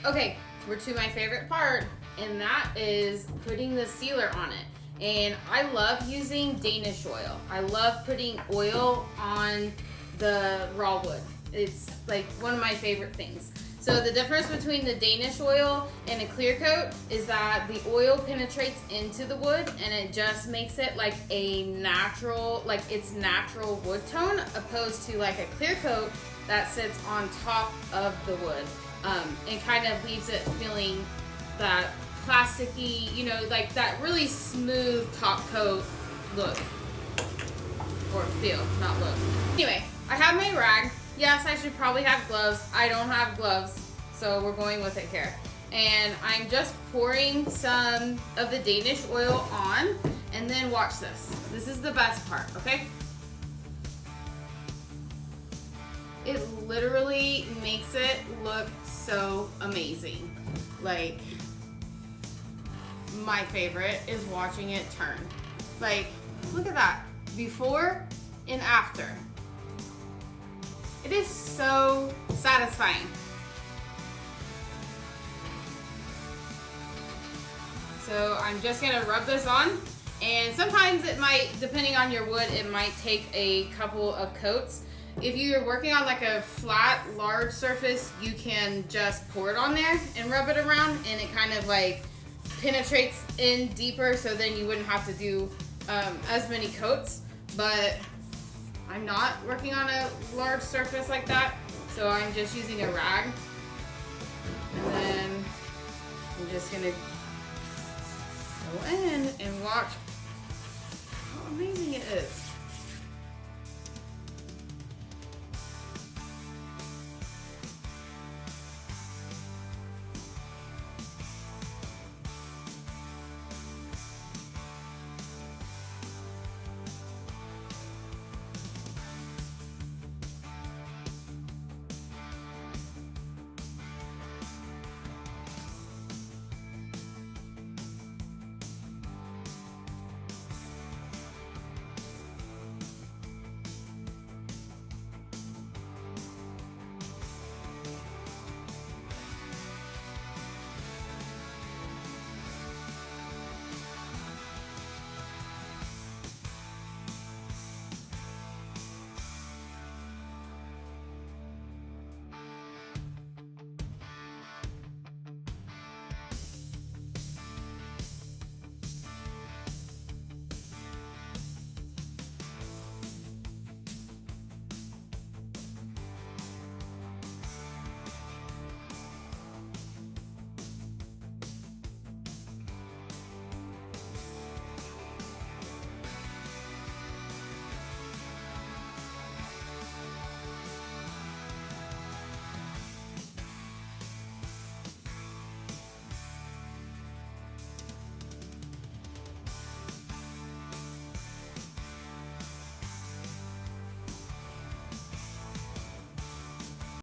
Okay, we're to my favorite part, and that is putting the sealer on it. And I love using Danish oil. I love putting oil on the raw wood. It's like one of my favorite things. So the difference between the Danish oil and a clear coat is that the oil penetrates into the wood and it just makes it like a natural, like its natural wood tone, opposed to like a clear coat that sits on top of the wood. And kind of leaves it feeling that plasticky, you know, like that really smooth top coat look. Or feel, not look. Anyway, I have my rag. Yes, I should probably have gloves. I don't have gloves, so we're going with it here. And I'm just pouring some of the Danish oil on, and then watch this. This is the best part, okay? It literally makes it look so amazing. Like, my favorite is watching it turn. Like, look at that. Before and after. It is so satisfying. So I'm just gonna rub this on, and sometimes it might, depending on your wood, it might take a couple of coats. If you're working on like a flat, large surface, you can just pour it on there and rub it around, and it kind of like penetrates in deeper, so then you wouldn't have to do as many coats. But I'm not working on a large surface like that, so I'm just using a rag. And then I'm just gonna go in and watch how amazing it is.